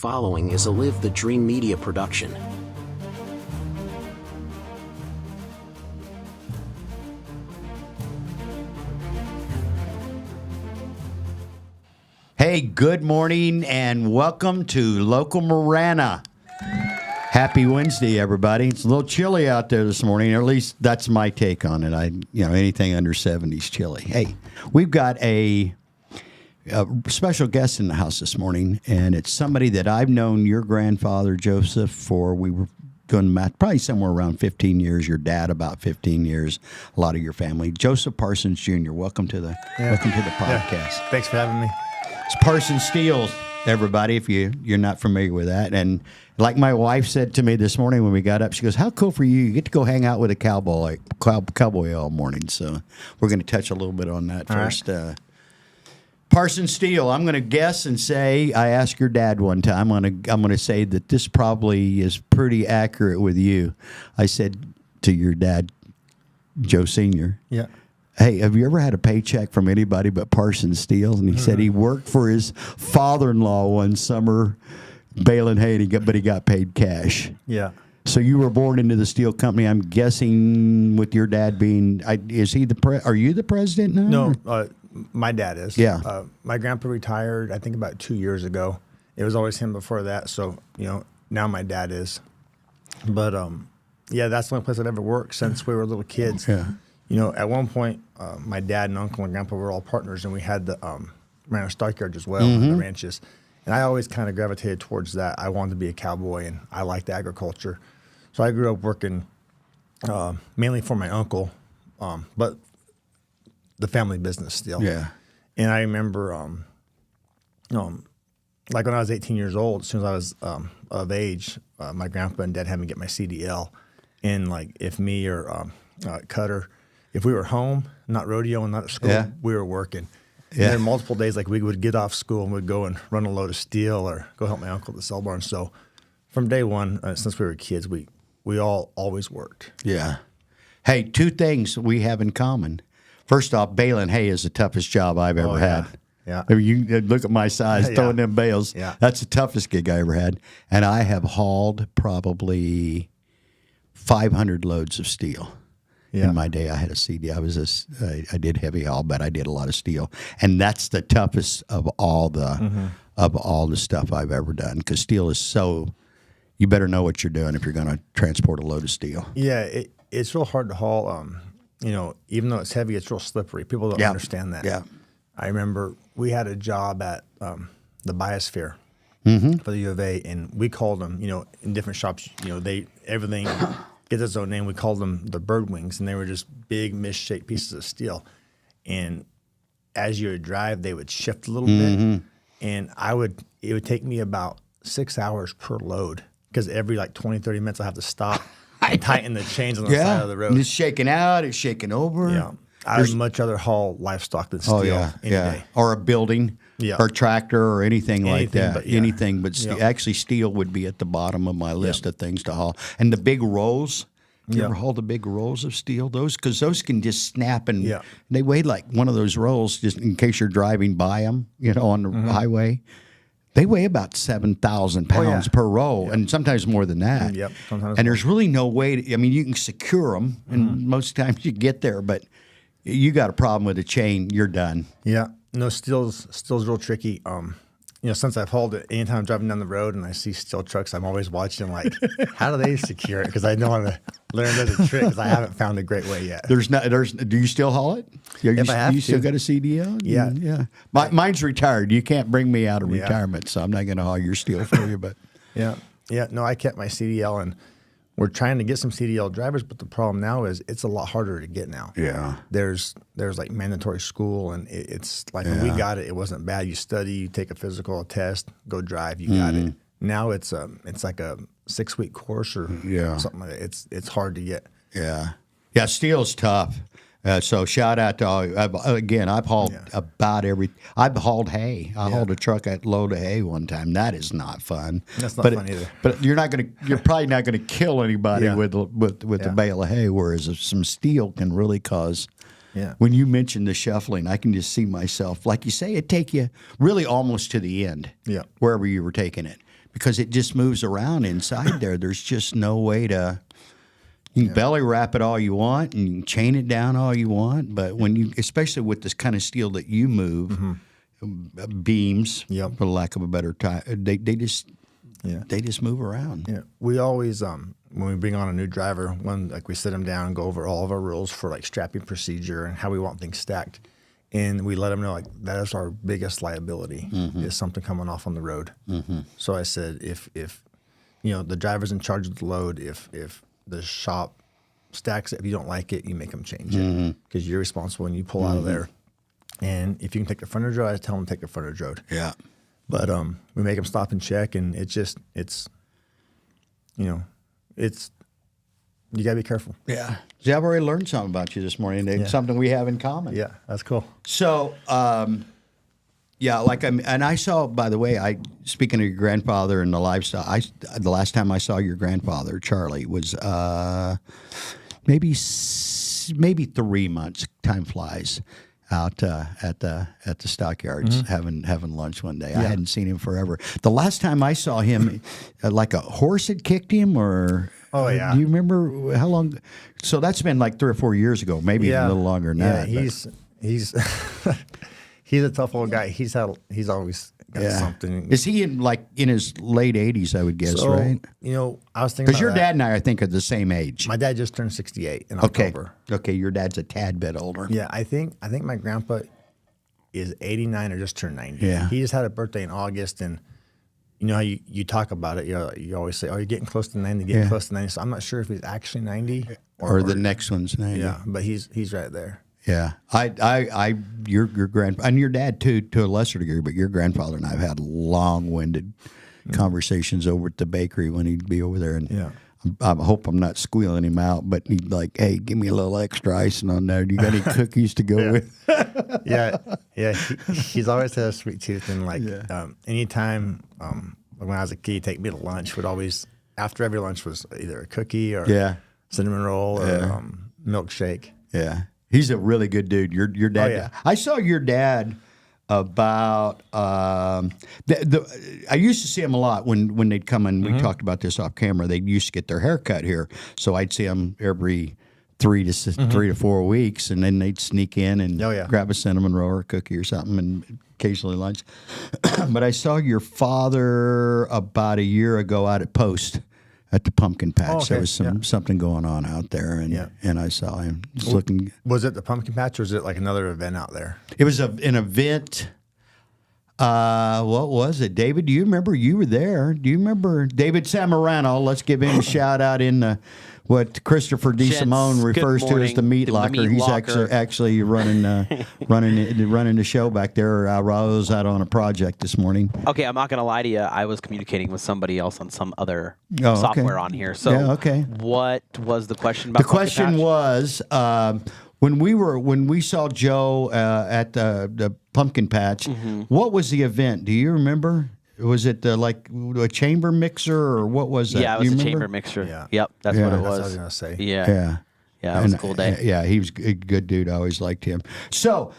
following is a Live the Dream Media production. Hey, good morning and welcome to Local Marana. Happy Wednesday, everybody. It's a little chilly out there this morning, or at least that's my take on it. Anything under 70 is chilly. Hey, we've got a special guest in the house this morning, and it's somebody that I've known your grandfather, Joseph, for, we were doing math, probably somewhere around 15 years, your dad about 15 years, a lot of your family. Jospeh Parsons Jr., welcome to the podcast. Yeah. Thanks for having me. It's Parsons Steel, everybody, if you're not familiar with that. And like my wife said to me this morning when we got up, she goes, how cool for you? You get to go hang out with a cowboy all morning. So we're going to touch a little bit on that all first. Right. Parsons Steel, I'm going to guess and say, I asked your dad one time, I'm going to say that this probably is pretty accurate with you. I said to your dad, Joe Sr., yeah, hey, have you ever had a paycheck from anybody but Parsons Steel? And he said he worked for his father-in-law one summer baling hay, but he got paid cash. yeah. So you were born into the steel company. I'm guessing with your dad being, is he are you the president now? No, my dad is. Yeah. My grandpa retired, I think, about 2 years ago. It was always him before that. So, now my dad is. But, yeah, that's the only place I've ever worked since we were little kids. Yeah. At one point, my dad and uncle and grandpa were all partners, and we had the Marana stockyards as well, and the ranches. And I always kind of gravitated towards that. I wanted to be a cowboy, and I liked agriculture. So I grew up working mainly for my uncle, but the family business still. Yeah. And I remember, like when I was 18 years old, as soon as I was of age, my grandpa and dad had me get my CDL. And like if me or Cutter, if we were home, not rodeo and not at school, we were working. Yeah. There were multiple days like we would get off school and we'd go and run a load of steel or go help my uncle at the cell barn. So from day one, since we were kids, we all always worked. Yeah. Hey, two things we have in common. First off, baling hay is the toughest job I've ever had. Yeah. I mean, you look at my size, throwing them bales. Yeah. That's the toughest gig I ever had. And I have hauled probably 500 loads of steel. Yeah. In my day, I had a CD. I did heavy haul, but I did a lot of steel, and that's the toughest of all the stuff I've ever done. Because steel is so, you better know what you're doing if you're going to transport a load of steel. Yeah, it's real hard to haul. Even though it's heavy, it's real slippery. People don't understand that. Yeah. I remember we had a job at the Biosphere for the U of A, and we called them, in different shops, everything gets its own name. We called them the bird wings, and they were just big misshaped pieces of steel. And as you would drive, they would shift a little bit, and it would take me about 6 hours per load because every like 20, 30 minutes I have to stop and tighten the chains on the side of the road. And it's shaking out, it's shaking over. Yeah. I would much rather haul livestock than steel any day. Or a building, or a tractor, or anything like that. But, anything, but actually steel would be at the bottom of my list of things to haul. And the big rolls, you ever haul the big rolls of steel? Because those can just snap, and they weigh like one of those rolls, just in case you're driving by them, on the highway. They weigh about 7,000 pounds per roll, and sometimes more than that. Yep, sometimes and there's really no way to, you can secure them, and most times you get there, but you got a problem with the chain, you're done. Yeah. No, steel's real tricky. Since I've hauled it, anytime I'm driving down the road and I see steel trucks, I'm always watching like, how do they secure it? Because I want to learn the trick because I haven't found a great way yet. Do you still haul it? If I have you to. still got a CDL? Yeah. Yeah. Mine's retired. You can't bring me out of retirement, so I'm not going to haul your steel for you. But Yeah. No, I kept my CDL, and we're trying to get some CDL drivers, but the problem now is it's a lot harder to get now. Yeah. There's like mandatory school, and it's like when we got it, it wasn't bad. You study, you take a physical, a test, go drive, you got it. Now it's like a 6-week course or something like that. It's hard to get. Yeah. Yeah, steel's tough. So shout out to all. I've hauled I've hauled hay. I hauled a truck at load of hay one time. That is not fun. That's not fun either. But you're probably not gonna kill anybody with a bale of hay. Whereas some steel can really cause. Yeah. When you mentioned the shuffling, I can just see myself, like you say, it take you really almost to the end. Yeah. Wherever you were taking it. because it just moves around inside there. There's just no way to. You can belly wrap it all you want, and you can chain it down all you want. But when you, especially with this kind of steel that you move, beams, for lack of a better time, they just move around. Yeah, we always when we bring on a new driver, we sit them down and go over all of our rules for like strapping procedure and how we want things stacked, and we let them know like that is our biggest liability is something coming off on the road. So I said if the driver's in charge of the load, if the shop stacks it, if you don't like it, you make them change it because you're responsible and you pull out of there. And if you can take the frontage road, I tell them to take the frontage road. Yeah. But we make them stop and check, and it's you gotta be careful. Yeah. See, I've already learned something about you this morning. It's something we have in common. Yeah, that's cool. So, and I saw, by the way, speaking of your grandfather and the lifestyle, the last time I saw your grandfather, Charlie, was maybe 3 months. Time flies. Out at the stockyards having lunch one day. I hadn't seen him forever. The last time I saw him, like a horse had kicked him, or do you remember how long? So that's been like 3 or 4 years ago, maybe even a little longer than that. He's he's a tough old guy. He's always got something. Is he in his late 80s? I would guess, right? I was thinking because your dad and I think are the same age. My dad just turned 68 in October. Okay, your dad's a tad bit older. Yeah, I think my grandpa is 89 or just turned 90. Yeah, he just had a birthday in August, and you know how you talk about it. You always say, "Oh, you're getting close to 90, getting close to 90." So I'm not sure if he's actually 90 or the next one's 90. Yeah, but he's right there. Yeah, your grandpa and your dad too, to a lesser degree, but your grandfather and I have had long-winded conversations over at the bakery when he'd be over there, and I hope I'm not squealing him out, but he'd like, "Hey, give me a little extra icing on there. Do you got any cookies to go with?" He's always had a sweet tooth, and anytime when I was a kid, he'd take me to lunch. Would always after every lunch was either a cookie or cinnamon roll or milkshake. Yeah. He's a really good dude. Your dad. Oh, yeah. I saw your dad about. I used to see him a lot when they'd come in. We talked about this off camera. They used to get their hair cut here, so I'd see him every 3 to 4 weeks, and then they'd sneak in and grab a cinnamon roll or a cookie or something, and occasionally lunch. But I saw your father about a year ago out at Post. At the pumpkin patch, there was something going on out there, and I saw him just looking. Was it the pumpkin patch, or was it like another event out there? It was an event. What was it, David? Do you remember? You were there. Do you remember David Samarano? Let's give him a shout out in what Christopher DeSimone refers to as the meat locker. He's actually running the show back there. Raul's out on a project this morning. Okay, I'm not going to lie to you. I was communicating with somebody else on some other software on here. So, what was the question about? The question was when we saw Joe at the pumpkin patch. What was the event? Do you remember? Was it like a chamber mixer or what was that? Yeah, it was a chamber mixer. Yeah. Yep, that's what it was. That's what I was going to say. Yeah, it was a cool day. Yeah, he was a good dude. I always liked him. So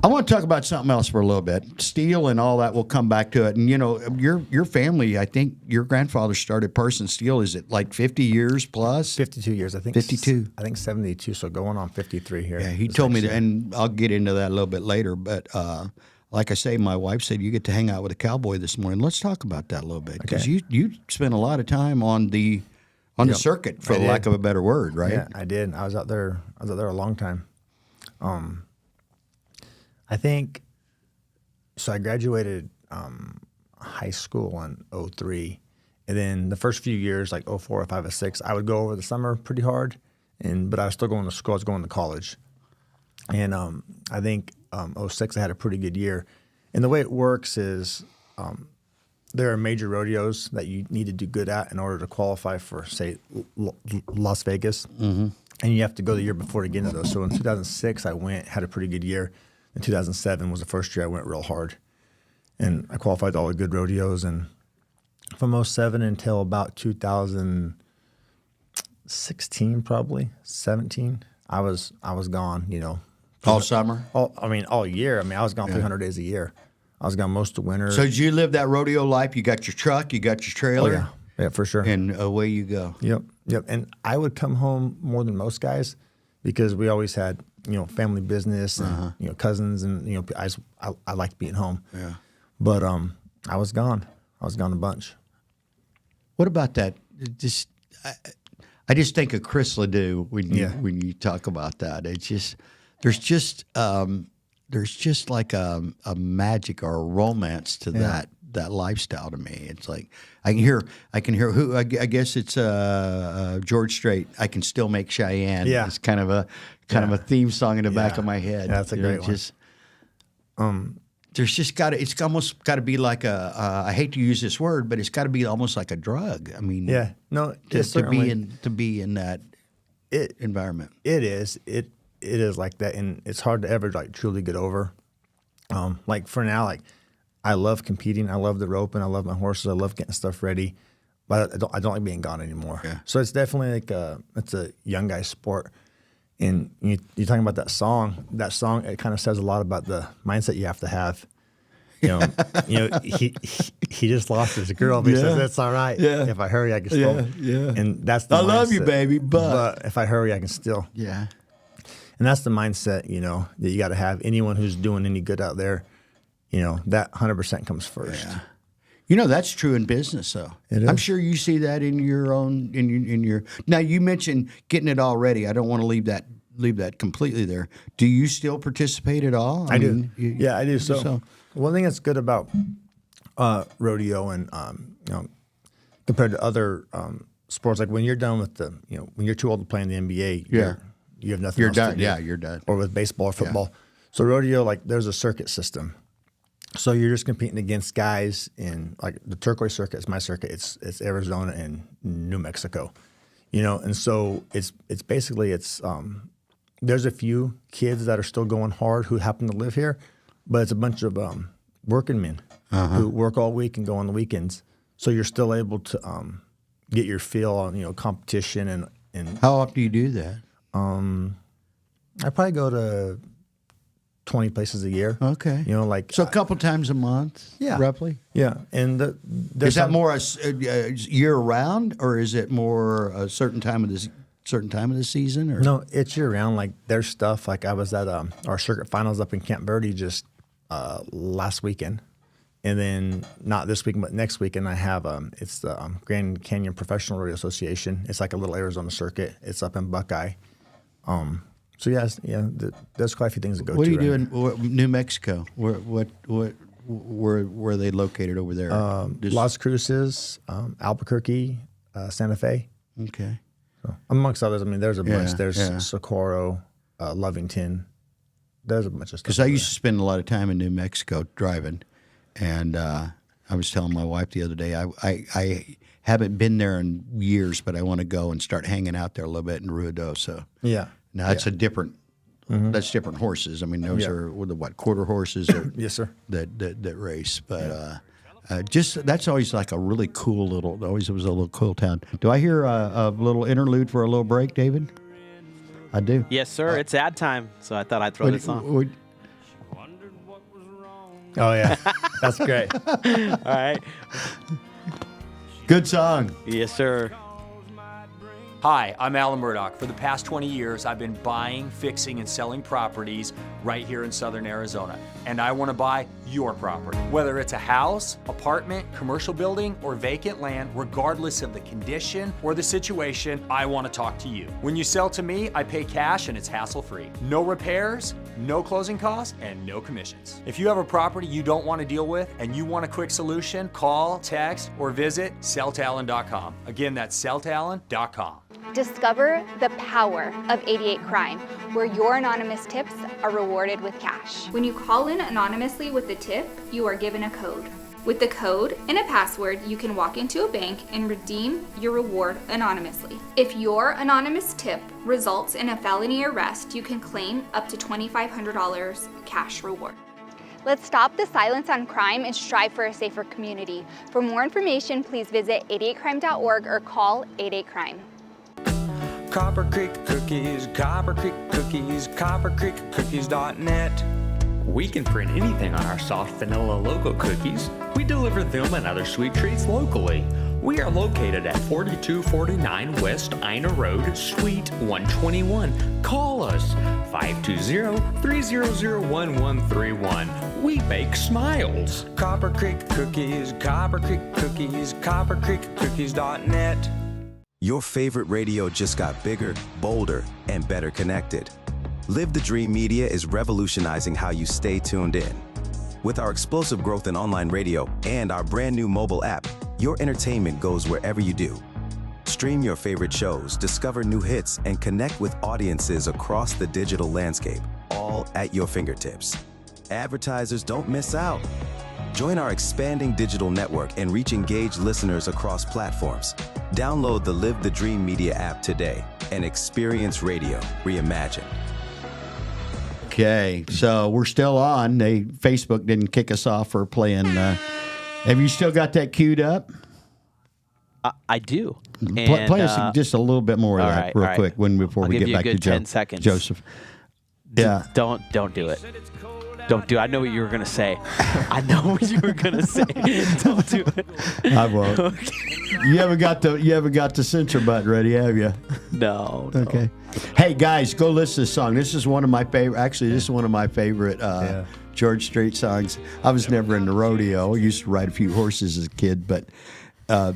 I want to talk about something else for a little bit. Steel and all that. We'll come back to it. And your family. I think your grandfather started Parsons Steel. Is it like 50 years plus? 52 years. I think 52. I think 72. So going on 53 here. Yeah, he told me that, and I'll get into that a little bit later. But like I say, my wife said you get to hang out with a cowboy this morning. Let's talk about that a little bit because you spent a lot of time on the circuit, for lack of a better word, right? Yeah, I did. I was out there a long time. I think so. I graduated high school in 03, and then the first few years, like 04, 05, 06, I would go over the summer pretty hard, but I was still going to school. I was going to college, and I think 06 I had a pretty good year. And the way it works is there are major rodeos that you need to do good at in order to qualify for, say, Las Vegas, and you have to go the year before to get into those. So in 2006, I went, had a pretty good year. In 2007 was the first year I went real hard, and I qualified to all the good rodeos. And from 07 until about 2016, probably 17, I was gone. All summer. All year. I mean, I was gone 300 days a year. I was gone most of winter. So did you live that rodeo life? You got your truck, you got your trailer? Oh, yeah, for sure. And away you go. Yep. And I would come home more than most guys because we always had, family business and, cousins and, I liked being home. Yeah. But I was gone. I was gone a bunch. What about that? I just think of Chris Ledoux when you talk about that. It's just there's just like a magic or a romance to that lifestyle to me. It's like I can hear who I guess it's George Strait. I Can Still Make Cheyenne. Yeah. It's kind of a theme song in the back of my head. Yeah, that's a great one. There's just it's almost got to be like I hate to use this word, but it's got to be almost like a drug. I mean, to be in that environment. It is. It is like that, and it's hard to ever like truly get over. Like for now, like I love competing. I love the roping. I love my horses. I love getting stuff ready, but I don't like being gone anymore. Yeah. So it's definitely like it's a young guy sport. And you're talking about that song. That song, it kind of says a lot about the mindset you have to have. He just lost his girl, but he says that's all right. Yeah. If I hurry, I can still. Yeah. And that's the mindset. Love you, baby, but if I hurry, I can still. Yeah. And that's the mindset, that you got to have. Anyone who's doing any good out there, that 100% comes first. Yeah. That's true in business, though. I'm sure you see that in your own in your. Now you mentioned getting it all ready. I don't want to leave that completely there. Do you still participate at all? I do. I do. So one thing that's good about rodeo and compared to other sports, like when you're done with when you're too old to play in the NBA, you have nothing. You're else done. To do. Yeah, you're done. Or with baseball or football. So rodeo, like there's a circuit system. So you're just competing against guys in like the turquoise circuit is my circuit. It's Arizona and New Mexico, and so it's basically there's a few kids that are still going hard who happen to live here, but it's a bunch of working men who work all week and go on the weekends. So you're still able to get your feel on competition and how often do you do that? I probably go to 20 places a year. Okay. So a couple times a month, roughly? Yeah. And is that more year round, or is it more a certain time of the season? Or? No, it's year round. Like there's stuff, like I was at our circuit finals up in Camp Verde just last weekend. And then not this week, but next weekend I have it's the Grand Canyon Professional Rodeo Association. It's like a little Arizona circuit. It's up in Buckeye. So there's quite a few things to go to. What do you do in New Mexico? Where are they located over there? Las Cruces, Albuquerque, Santa Fe. Okay. So, amongst others, I mean, there's a bunch. There's Socorro, Lovington. There's a bunch of stuff. Because I used to spend a lot of time in New Mexico driving, and I was telling my wife the other day, I haven't been there in years, but I want to go and start hanging out there a little bit in Ruidoso. Yeah. Now that's a different. That's different horses. I mean, those are quarter horses. Yes, sir. That race, but that's always like a really cool little. Always was a little cool town. Do I hear a little interlude for a little break, David? I do. Yes, sir. It's ad time, so I thought I'd throw this on. Oh yeah, that's great. All right. Good song. Yes, sir. Hi, I'm Alan Murdoch. For the past 20 years, I've been buying, fixing, and selling properties right here in southern Arizona. And I want to buy your property. Whether it's a house, apartment, commercial building, or vacant land, regardless of the condition or the situation, I want to talk to you. When you sell to me, I pay cash and it's hassle-free. No repairs, no closing costs, and no commissions. If you have a property you don't want to deal with and you want a quick solution, call, text, or visit selltalon.com. Again, that's selltalon.com. Discover the power of 88 Crime, where your anonymous tips are rewarded with cash. When you call in anonymously with the tip, you are given a code. With the code and a password, you can walk into a bank and redeem your reward anonymously. If your anonymous tip results in a felony arrest, you can claim up to $2,500 cash reward. Let's stop the silence on crime and strive for a safer community. For more information, please visit 88crime.org or call 88crime. Copper Creek Cookies, Copper Creek Cookies, CopperCreekCookies.net. We can print anything on our soft vanilla logo cookies. We deliver them and other sweet treats locally. We are located at 4249 West Ina Road, Suite 121. Call us 520-300-1131. We bake smiles. Copper Creek Cookies, Copper Creek Cookies, CopperCreekCookies.net. Your favorite radio just got bigger, bolder, and better connected. Live the Dream Media is revolutionizing how you stay tuned in. With our explosive growth in online radio and our brand new mobile app, your entertainment goes wherever you do. Stream your favorite shows, discover new hits, and connect with audiences across the digital landscape, all at your fingertips. Advertisers, don't miss out. Join our expanding digital network and reach engaged listeners across platforms. Download the Live the Dream Media app today and experience radio reimagined. Okay, so we're still on. Facebook didn't kick us off for playing. Have you still got that queued up? I do. Play us just a little bit more of that real quick before we get back to 10 seconds. Joseph. Yeah. Don't do it. Don't do it. I know what you were going to say. I know what you were going to say. Don't do it. I won't. Okay. You haven't got the censor button ready, have you? No. Okay. Hey guys, go listen to this song. This is one of my favorite. Actually, this is one of my favorite George Strait songs. I was never in the rodeo. I used to ride a few horses as a kid, but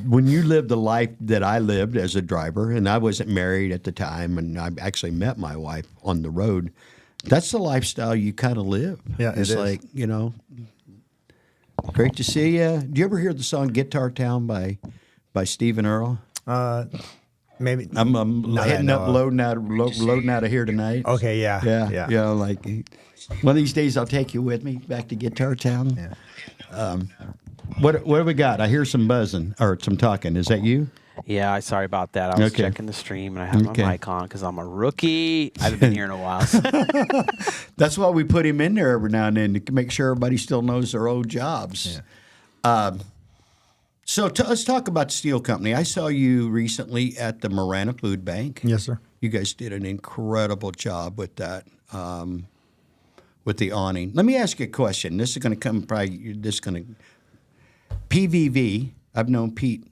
when you live the life that I lived as a driver, and I wasn't married at the time, and I actually met my wife on the road. That's the lifestyle you kind of live. Yeah, it's like, great to see you. Do you ever hear the song "Guitar Town" by Stephen Earle? Maybe. I'm hitting up, loading out of here tonight. Okay, yeah. You know, like one of these days I'll take you with me back to Guitar Town. Yeah. What do we got? I hear some buzzing or some talking. Is that you? Yeah, sorry about that. I was checking the stream, and I have my mic on because I'm a rookie. I haven't been here in a while. So. That's why we put him in there every now and then to make sure everybody still knows their old jobs. Yeah. So let's talk about the steel company. I saw you recently at the Marana Food Bank. Yes, sir. You guys did an incredible job with that, with the awning. Let me ask you a question. This is going to come PVV, I've known Pete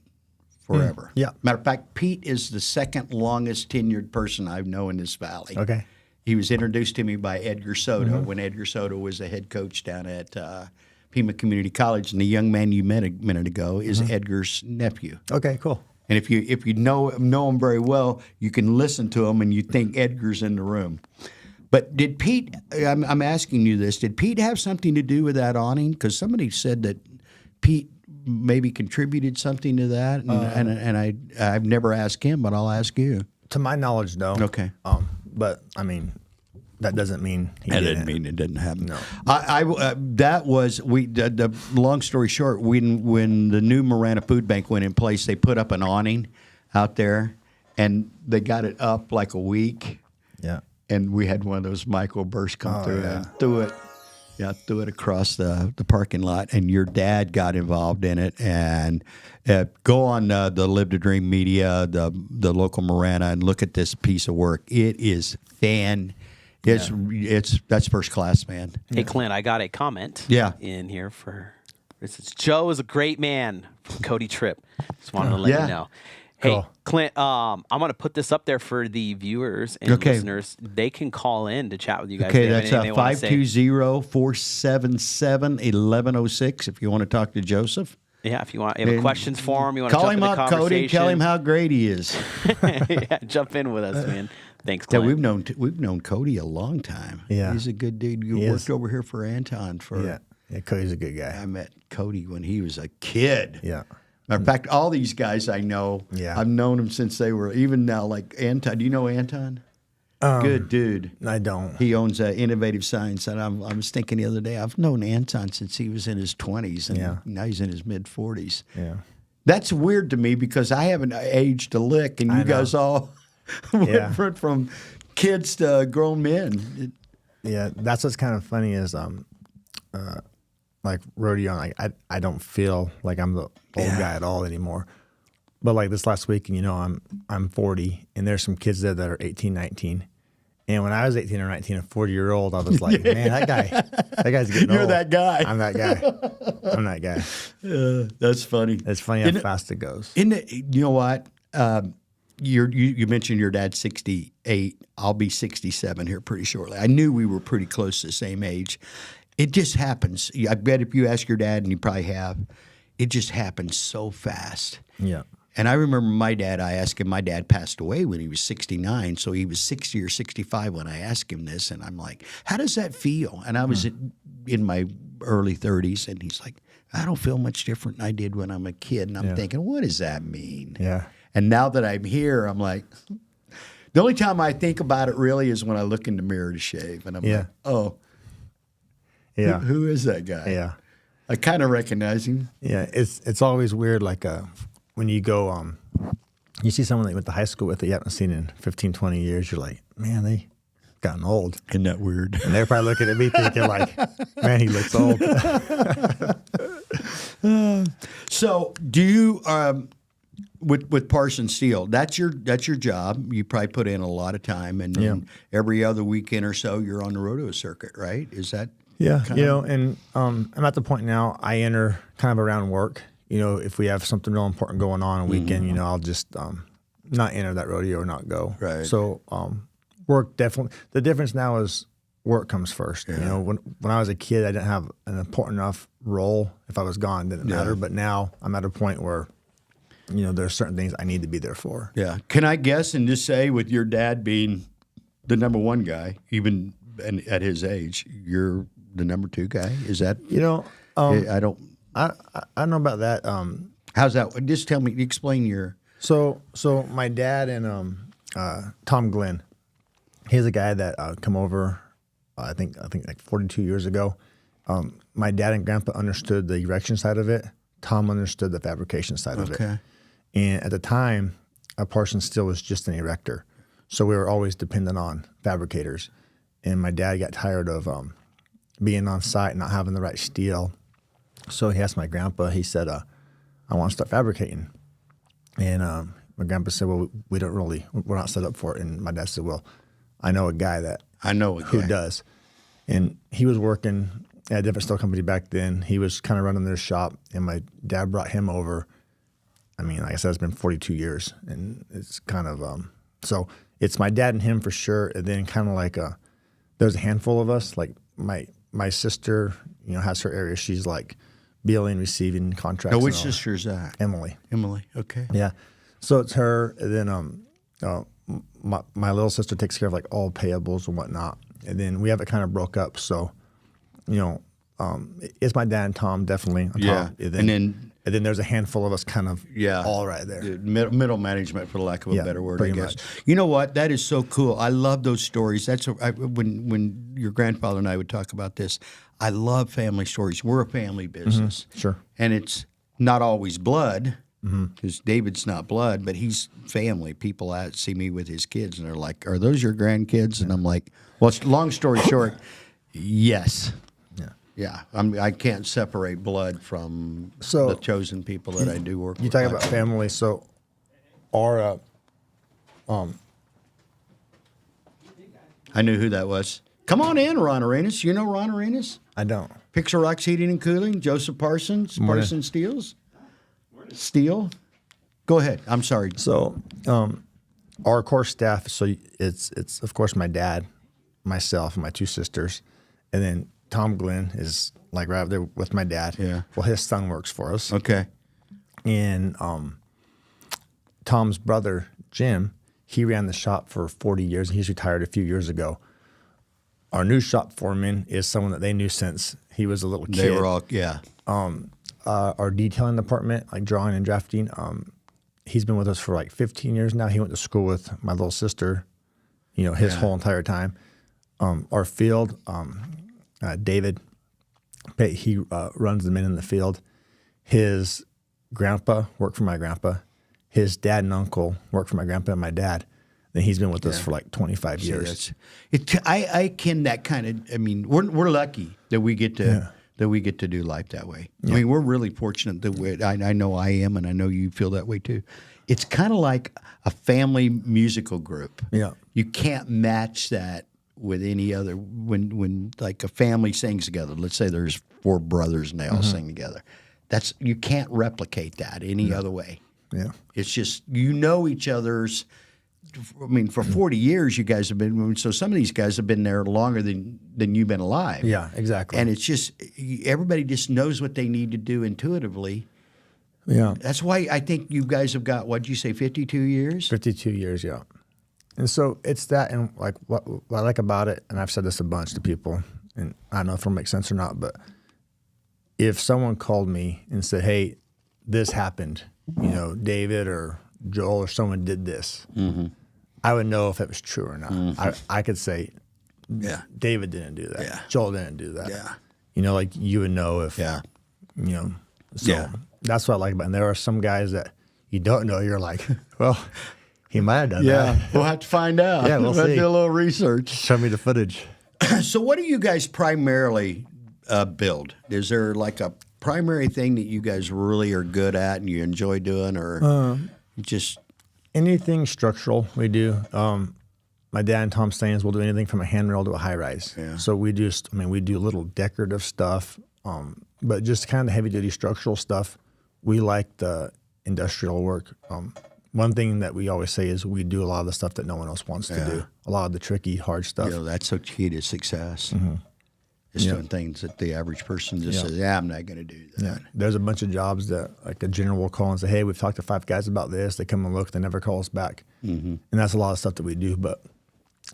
forever. Yeah. Matter of fact, Pete is the second longest tenured person I know in this valley. Okay. He was introduced to me by Edgar Soto when Edgar Soto was the head coach down at Pima Community College, and the young man you met a minute ago is Edgar's nephew. Okay, cool. And if you know him very well, you can listen to him and you think Edgar's in the room. But did Pete? I'm asking you this. Did Pete have something to do with that awning? Because somebody said that Pete maybe contributed something to that, and I've never asked him, but I'll ask you. To my knowledge, no. Okay. But I mean, that doesn't mean that didn't mean it didn't happen. No. That was the long story short. When the new Marana Food Bank went in place, they put up an awning out there, and they got it up like a week. Yeah. And we had one of those microbursts come through and threw it across the parking lot, and your dad got involved in it. And go on the Live to Dream Media, the local Marana, and look at this piece of work. It is that's first class, man. Hey, Clint, I got a comment in here for this. Joe is a great man from Cody Tripp. Just wanted to let you know. Hey, cool. Clint, I'm going to put this up there for the viewers and listeners. They can call in to chat with you guys. Okay, that's 520-477-1106 if you want to talk to Joseph. Yeah, if you have questions for him, you want to call jump him in up, the conversation. Cody. Tell him how great he is. Yeah, jump in with us, man. Thanks, Clint. Yeah, we've known Cody a long time. Yeah, he's a good dude. You worked over here for Anton yeah, Cody's a good guy. I met Cody when he was a kid. Yeah. Matter of fact, all these guys I know, I've known them since they were, even now, like Anton. Do you know Anton? Good dude. I don't. He owns Innovative Science, and I was thinking the other day, I've known Anton since he was in his 20s, and now he's in his mid-40s. Yeah. That's weird to me because I haven't aged a lick, and you guys all went from kids to grown men. Yeah, that's what's kind of funny is like rodeo, like I don't feel like I'm the old guy at all anymore. But like this last week, and I'm 40, and there's some kids there that are 18, 19, And when I was 18 or 19, a 40-year-old, I was like, man, that guy's getting old. You're that guy. I'm that guy. I'm that guy. That's funny. It's funny how fast it goes. You know what? You mentioned your dad's 68. I'll be 67 here pretty shortly. I knew we were pretty close to the same age. It just happens. I bet if you ask your dad, and you probably have, it just happens so fast. Yeah. And I remember my dad, I asked him, my dad passed away when he was 69, so he was 60 or 65 when I asked him this, and I'm like, how does that feel? And I was in my early 30s, and he's like, I don't feel much different than I did when I'm a kid. And I'm thinking, what does that mean? Yeah. And now that I'm here, I'm like, the only time I think about it really is when I look in the mirror to shave, and I'm like, oh, who is that guy? Yeah. I kind of recognize him. Yeah, it's always weird, like when you go, you see someone that you went to high school with that you haven't seen in 15, 20 years, you're like, man, they gotten old. Isn't that weird? And they're probably looking at me thinking like, man, he looks old. So do you, with Parsons Steel, that's your job. You probably put in a lot of time, and then every other weekend or so you're on the rodeo circuit, right? Is that? Yeah, and I'm at the point now I enter kind of around work. If we have something real important going on a weekend, I'll just not enter that rodeo or not go. Right. So work definitely. The difference now is work comes first. Yeah. When I was a kid, I didn't have an important enough role. If I was gone, it didn't matter. But now I'm at a point where, there's certain things I need to be there for. Yeah. Can I guess and just say, with your dad being the number one guy, even at his age, you're the number two guy? Is that? I don't. I don't know about that. How's that? Just tell me. Explain your. So my dad and Tom Glenn, he's a guy that come over. I think like 42 years ago. My dad and Grandpa understood the erection side of it. Tom understood the fabrication side of it. And at the time, Parsons Steel was just an erector, so we were always dependent on fabricators. And my dad got tired of being on site and not having the right steel. So he asked my grandpa, he said, I want to start fabricating. And my grandpa said, well, we're not set up for it. And my dad said, well, I know a guy who does. And he was working at a different steel company back then. He was kind of running their shop, and my dad brought him over. I mean, like I said, it's been 42 years, and it's kind of, so it's my dad and him for sure. And then kind of like there's a handful of us, like my sister, has her area. She's like billing, receiving contracts. Which sister is that? Emily. Emily. Okay. Yeah. So it's her, and then my little sister takes care of like all payables and whatnot. And then we have it kind of broke up. So, it's my dad and Tom definitely. Tom, and then there's a handful of us kind of all right there. Middle management, for lack of a better word, I guess. Much. You know what? That is so cool. I love those stories. When your grandfather and I would talk about this, I love family stories. We're a family business. Mm-hmm. Sure. And it's not always blood, because David's not blood, but he's family. People see me with his kids, and they're like, are those your grandkids? And I'm like, well, long story short, yes. Yeah, I can't separate blood from the chosen people that I do work with. You talk about family, so our I knew who that was. Come on in, Ron Arenas. You know Ron Arenas? I don't. Pixel Rocks Heating and Cooling, Jospeh Parsons, Parsons Steel. Go ahead. I'm sorry. So our core staff, so it's of course my dad, myself, and my two sisters, and then Tom Glenn is like right up there with my dad. Yeah. Well, his son works for us. Okay. And Tom's brother, Jim, he ran the shop for 40 years. He's retired a few years ago. Our new shop foreman is someone that they knew since he was a little kid. They were all, our detailing department, like drawing and drafting, he's been with us for like 15 years now. He went to school with my little sister, his whole entire time. Our field, David, he runs the men in the field. His grandpa worked for my grandpa. His dad and uncle worked for my grandpa and my dad. Then he's been with us for like 25 years. I ken that kind of. I mean, we're lucky that we get to that we get to do life that way. I mean, we're really fortunate that I know I am, and I know you feel that way too. It's kind of like a family musical group. Yeah. You can't match that with any other, when like a family sings together. Let's say there's 4 brothers and they all sing together. You can't replicate that any other way. Yeah. It's just, each other's, I mean, for 40 years you guys have been, so some of these guys have been there longer than you've been alive. Yeah, exactly. And it's just, everybody just knows what they need to do intuitively. Yeah. That's why I think you guys have got, what'd you say, 52 years? 52 years, yeah. And so it's that, and like what I like about it, and I've said this a bunch to people, and I don't know if it'll make sense or not, but if someone called me and said, hey, this happened, David or Joel or someone did this, I would know if it was true or not. I could say, David didn't do that. Yeah. Joel didn't do that. Yeah. Like you would know if, so that's what I like about it. And there are some guys that you don't know. You're like, well, he might have done that. We'll have to find out. Yeah, we'll see. Do a little research. Show me the footage. So what do you guys primarily build? Is there like a primary thing that you guys really are good at and you enjoy doing, or just anything structural we do? My dad and Tom Staines will do anything from a handrail to a high rise. Yeah. So we do little decorative stuff, but just kind of heavy duty structural stuff. We like the industrial work. One thing that we always say is we do a lot of the stuff that no one else wants to do. A lot of the tricky, hard stuff. That's so key to success. Just doing things that the average person just says, I'm not going to do that. Yeah. There's a bunch of jobs that like a general will call and say, hey, we've talked to 5 guys about this. They come and look. They never call us back. And that's a lot of stuff that we do. But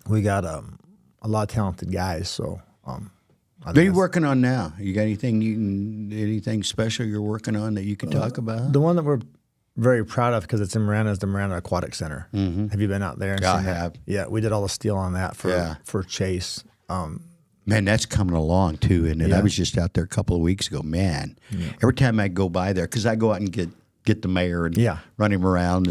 we got a lot of talented guys. So what are you working on now? You got anything special you're working on that you can talk about? The one that we're very proud of because it's in Marana is the Marana Aquatic Center. Have you been out there? I have. Yeah, we did all the steel on that for Chase. Man, that's coming along too, isn't it? I was just out there a couple of weeks ago. Man, every time I go by there, because I go out and get the mayor and run him around,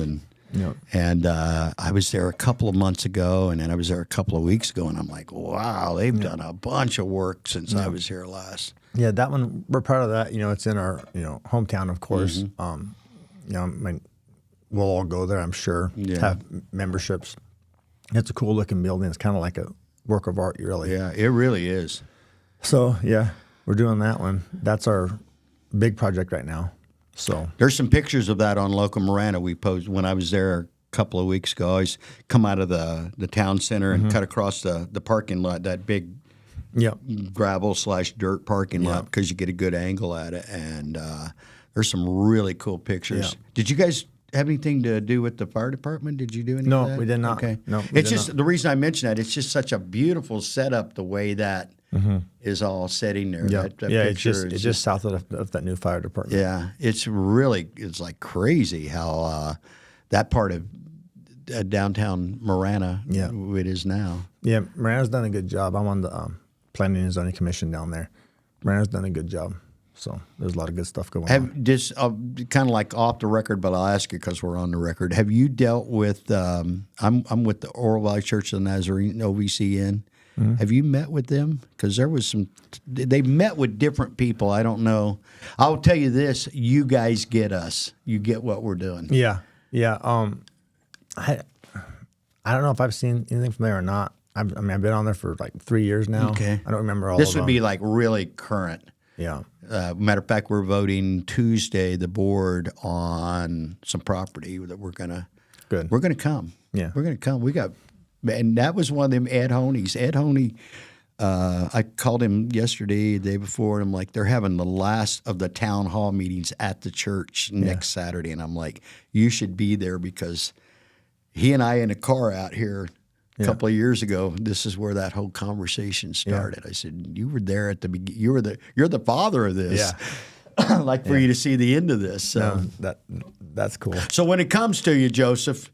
and I was there a couple of months ago, and then I was there a couple of weeks ago, and I'm like, wow, they've done a bunch of work since I was here last. Yeah, that one, we're proud of that. It's in our hometown, of course. We'll all go there, I'm sure. Have memberships. It's a cool looking building. It's kind of like a work of art, really. Yeah, it really is. So we're doing that one. That's our big project right now. So there's some pictures of that on Local Marana we posted when I was there a couple of weeks ago. I always come out of the town center and cut across the parking lot, that big gravel/dirt parking lot, because you get a good angle at it. And there's some really cool pictures. Yeah. Did you guys have anything to do with the fire department? Did you do anything? No, of that? we did not. Okay. No, it's just the reason I mentioned that. It's just such a beautiful setup, the way that is all sitting there. Yeah, that it's just south of that new fire department. Yeah, it's like crazy how that part of downtown Marana it is now. Yeah, Marana's done a good job. I'm on the Planning and Zoning Commission down there. Marana's done a good job. So there's a lot of good stuff going on. Just kind of like off the record, but I'll ask you because we're on the record. Have you dealt with? I'm with the Oral Valley Church of the Nazarene, OVCN. Have you met with them? Because there was some. They met with different people. I don't know. I'll tell you this: you guys get us. You get what we're doing. Yeah. I don't know if I've seen anything from there or not. I've been on there for like 3 years now. Okay. I don't remember all. This of them. would be like really current. Yeah. Matter of fact, we're voting Tuesday, the board, on some property that we're gonna come. Yeah, we're gonna come. And that was one of them Ed Honey's. Ed Honey, I called him yesterday, the day before, and I'm like, they're having the last of the town hall meetings at the church next Saturday, and I'm like, you should be there because he and I in a car out here a couple of years ago, this is where that whole conversation started. I said, you were there at the beginning. You're the father of this. Yeah. I'd like for you to see the end of this. So that's cool. So when it comes to you, Joseph,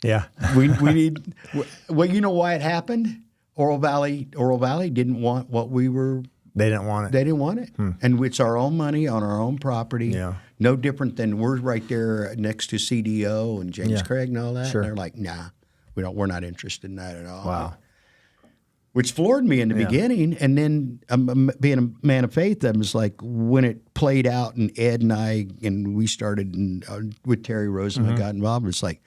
we need. Well, you know why it happened? Oral Valley didn't want what we were. They didn't want it. They didn't want it, and it's our own money on our own property. Yeah. No different than we're right there next to CDO and James Craig and all that. Sure. And they're like, nah. We're not interested in that at all. Wow. which floored me in the beginning. And then being a man of faith, I was like, when it played out and Ed and we started with Terry Rosen, got involved, it's like,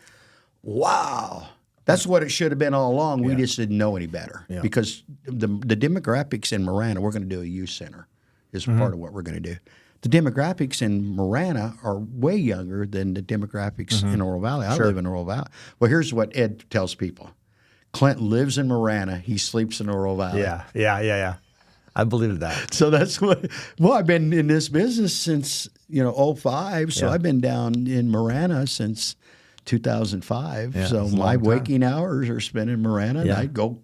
wow. That's what it should have been all along. We just didn't know any better because the demographics in Marana, we're going to do a youth center is part of what we're going to do. The demographics in Marana are way younger than the demographics in Oro Valley. I live in Oro Valley. Well, here's what Ed tells people. Clint lives in Marana. He sleeps in Oro Valley. Yeah. I believe that. So that's what. Well, I've been in this business since 2005. So I've been down in Marana since 2005. Yeah, so my waking hours are spent in Marana. And I go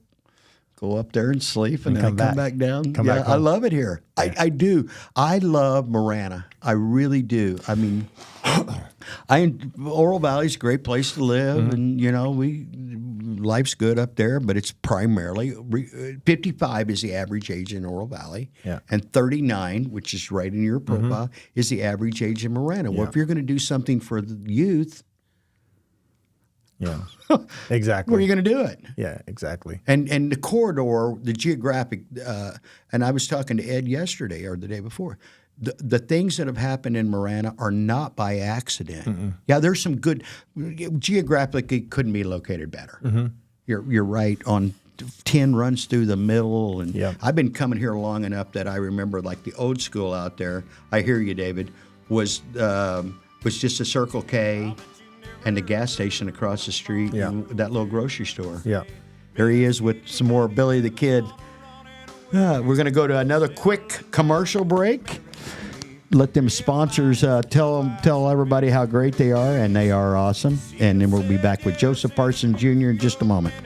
up there and sleep, and then I come back down. Come back home. I love it here. I do. I love Marana. I really do. I mean, Oro Valley's a great place to live, and life's good up there, but it's primarily 55 is the average age in Oro Valley, and 39, which is right in your profile, is the average age in Marana. Well, if you're going to do something for the youth, exactly. where are you going to do it? Yeah, exactly. And the corridor, the geographic, and I was talking to Ed yesterday or the day before. The things that have happened in Marana are not by accident. Yeah, there's some good geographically couldn't be located better. You're right on 10 runs through the middle, and I've been coming here long enough that I remember like the old school out there. I hear you, David. Was just a Circle K and the gas station across the street, and that little grocery store. Yeah, there he is with some more Billy the Kid. We're going to go to another quick commercial break. Let them sponsors tell everybody how great they are, and they are awesome. And then we'll be back with Jospeh Parsons Jr. in just a moment.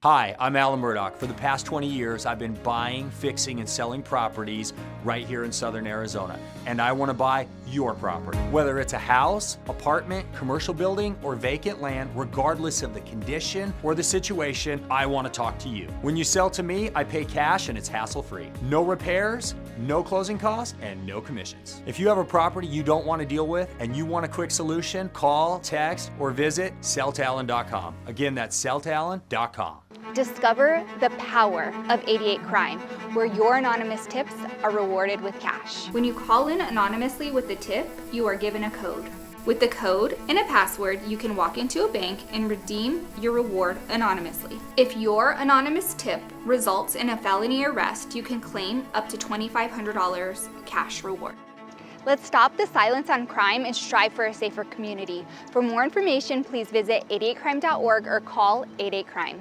Hi, I'm Alan Murdoch. For the past 20 years, I've been buying, fixing, and selling properties right here in Southern Arizona. And I want to buy your property. Whether it's a house, apartment, commercial building, or vacant land, regardless of the condition or the situation, I want to talk to you. When you sell to me, I pay cash and it's hassle-free. No repairs, no closing costs, and no commissions. If you have a property you don't want to deal with and you want a quick solution, call, text, or visit selltoalan.com. Again, that's selltoalan.com. Discover the power of 88 Crime, where your anonymous tips are rewarded with cash. When you call in anonymously with a tip, you are given a code. With the code and a password, you can walk into a bank and redeem your reward anonymously. If your anonymous tip results in a felony arrest, you can claim up to $2,500 cash reward. Let's stop the silence on crime and strive for a safer community. For more information, please visit 88crime.org or call 88crime.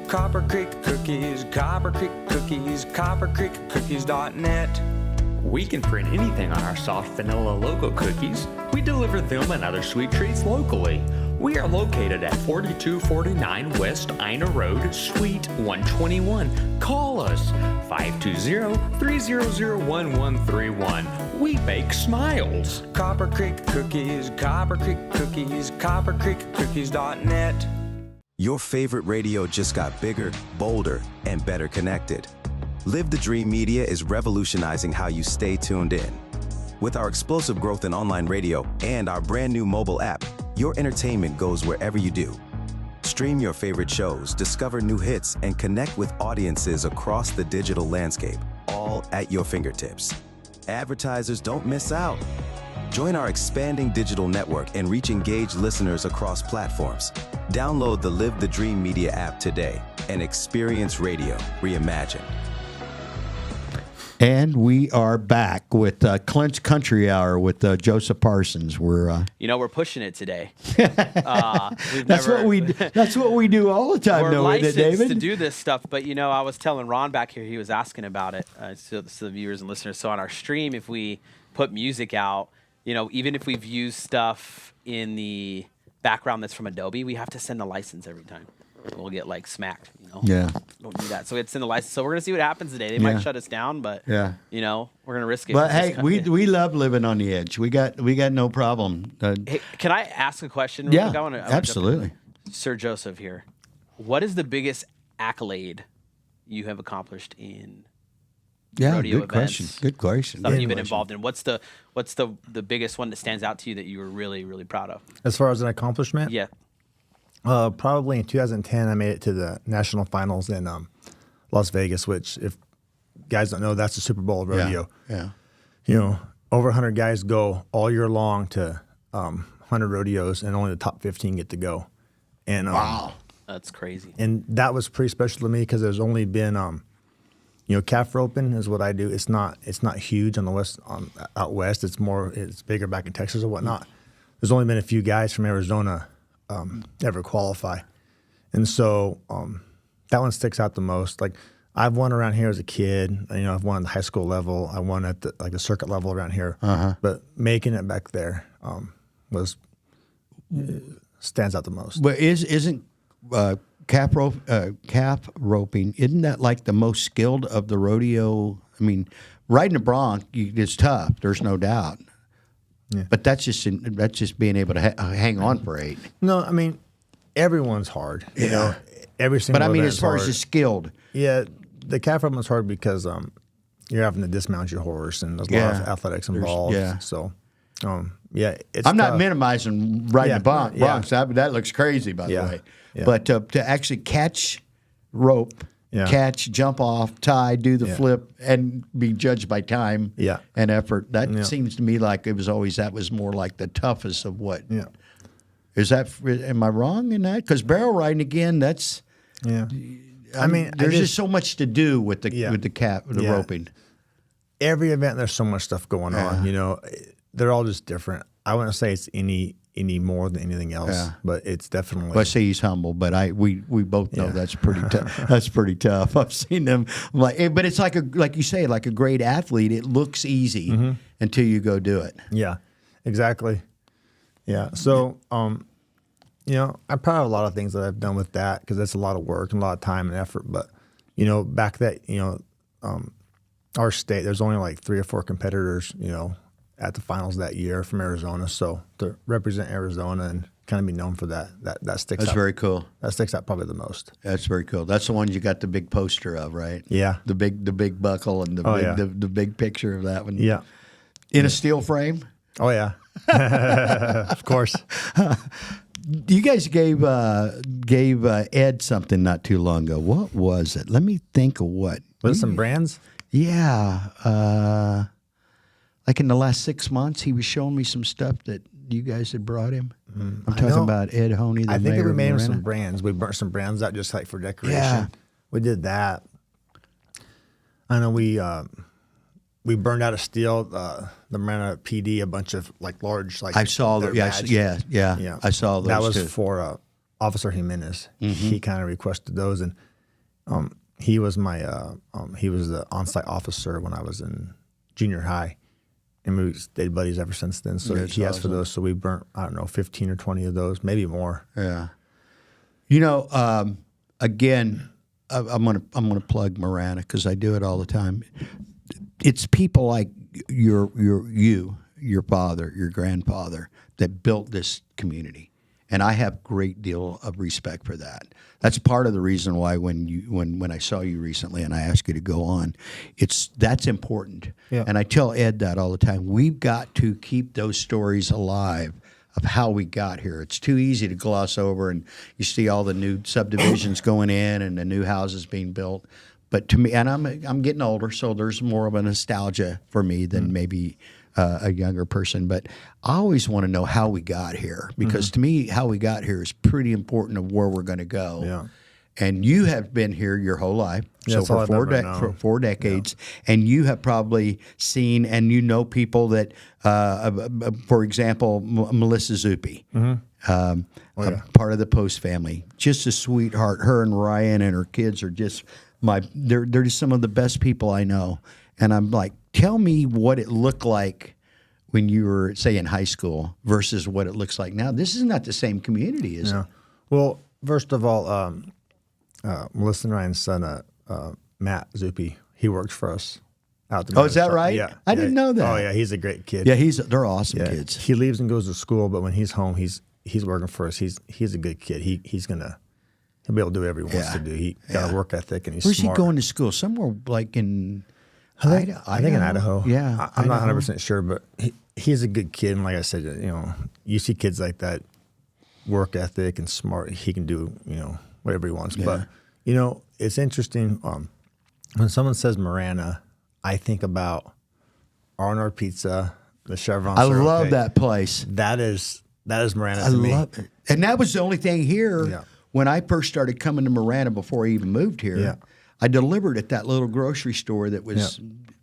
Copper Creek Cookies, Copper Creek Cookies, coppercreekcookies.net. We can print anything on our soft vanilla logo cookies. We deliver them and other sweet treats locally. We are located at 4249 West Ina Road, Suite 121. Call us 520-300-1131. We bake smiles. Copper Creek Cookies, Copper Creek Cookies, coppercreekcookies.net. Your favorite radio just got bigger, bolder, and better connected. Live the Dream Media is revolutionizing how you stay tuned in. With our explosive growth in online radio and our brand new mobile app, your entertainment goes wherever you do. Stream your favorite shows, discover new hits, and connect with audiences across the digital landscape, all at your fingertips. Advertisers don't miss out. Join our expanding digital network and reach engaged listeners across platforms. Download the Live the Dream Media app today and experience radio reimagined. And we are back with Clint's Country Hour with Jospeh Parsons. We're we're pushing it today. That's what we do all the time. We're licensed David? to do this stuff, but I was telling Ron back here, he was asking about it. So the viewers and listeners. So on our stream, if we put music out, even if we've used stuff in the background that's from Adobe, we have to send a license every time. We'll get smacked. Yeah. Don't do that. So it's in the license. So we're gonna see what happens today. They might shut us down, but we're gonna risk it. But hey, we love living on the edge. We got no problem. Hey, can I ask a question? Yeah, I wanna absolutely. Sir Jospeh here. What is the biggest accolade you have accomplished in rodeo good events? Good question. Something you've been involved in. What's the biggest one that stands out to you that you were really, really proud of? As far as an accomplishment? Yeah. Probably in 2010, I made it to the national finals in Las Vegas, which, if guys don't know, that's the Super Bowl of rodeo. Yeah. You know, over 100 guys go all year long to 100 rodeos, and only the top 15 get to go. And Wow. That's crazy. And that was pretty special to me because there's only been, you know, calf roping is what I do. It's not huge on the west, out west. It's bigger back in Texas or whatnot. There's only been a few guys from Arizona ever qualify, and so that one sticks out the most. Like, I've won around here as a kid. You know, I've won at the high school level. I won at the circuit level around here. But making it back there stands out the most. But isn't calf roping, isn't that like the most skilled of the rodeo? I mean, riding a bronc is tough. There's no doubt. Yeah. But that's just being able to hang on for 8. No, I mean, everyone's hard. You know, every single. But I mean, event's as far hard. as the skilled. Yeah, the calf roping is hard because you're having to dismount your horse, and there's a lot of athletics involved. So, it's I'm not tough. minimizing riding a broncs. That looks crazy, by the way. Yeah. But to actually catch rope, catch, jump off, tie, do the flip, and be judged by time and effort, that seems to me like that was more like the toughest of what. Yeah. Am I wrong in that? Because barrel riding, again, that's. Yeah. I mean, there's just so much to do with the roping. Every event, there's so much stuff going on. You know, they're all just different. I wouldn't say it's any more than anything else, but it's definitely. Well, I say he's humble, but we both know that's pretty tough. That's pretty tough. I've seen them but it's like you say, like a great athlete. It looks easy until you go do it. Yeah, exactly. Yeah. So, you know, I'm proud of a lot of things that I've done with that because that's a lot of work and a lot of time and effort. But, you know, back that, you know, our state, there's only like 3 or 4 competitors, you know, at the finals that year from Arizona. So to represent Arizona and kind of be known for that sticks out. That's very cool. That sticks out probably the most. That's very cool. That's the one you got the big poster of, right? Yeah. The big buckle and the big picture of that one. Yeah. In a steel frame? Oh, yeah. Of course. You guys gave Ed something not too long ago. What was it? Let me think of what. Was it some brands? Yeah. Like in the last 6 months, he was showing me some stuff that you guys had brought him. I'm talking about Ed Honey, the I think mayor we of made him Marana. some brands. We burnt some brands out just like for decoration. Yeah. We did that. I know we burned out of steel the Marana PD, a bunch of like large like. I saw that. Yeah. I saw those. That was too. for Officer Jimenez. He kind of requested those, and he was my he was the on-site officer when I was in junior high. And we stayed buddies ever since then. So he asked for those. So we burnt, I don't know, 15 or 20 of those, maybe more. Yeah. You know, again, I'm gonna plug Marana because I do it all the time. It's people like your father, your grandfather that built this community, and I have a great deal of respect for that. That's part of the reason why when I saw you recently and I asked you to go on, that's important. Yeah. And I tell Ed that all the time. We've got to keep those stories alive of how we got here. It's too easy to gloss over, and you see all the new subdivisions going in and the new houses being built. But to me, and I'm getting older, so there's more of a nostalgia for me than maybe a younger person. But I always want to know how we got here, because to me, how we got here is pretty important of where we're going to go. Yeah. And you have been here your whole life, so for 4 decades, and you have probably seen and you know people that, for example, Melissa Zuppi, part of the Post family, just a sweetheart. Her and Ryan and her kids are just they're just some of the best people I know. And I'm like, tell me what it looked like when you were, say, in high school versus what it looks like now. This is not the same community, is it? Well, first of all, Melissa and Ryan's son, Matt Zuppi, he works for us out there. Oh, is that right? Yeah. I didn't know that. Oh, yeah, he's a great kid. Yeah, they're awesome kids. He leaves and goes to school, but when he's home, he's working for us. He's a good kid. He'll be able to do whatever he wants to do. He got a work ethic, and he's Where's smart. he going to school? Somewhere like in I think in Idaho. Yeah. I'm not 100% sure, but he's a good kid. And like I said, you know, you see kids like that, work ethic and smart. He can do, whatever he wants. Yeah. But, it's interesting. When someone says Marana, I think about R&R Pizza, the Chevron. I love that place. That is Marana to me. I love it. And that was the only thing here when I first started coming to Marana before I even moved here. Yeah. I delivered at that little grocery store that was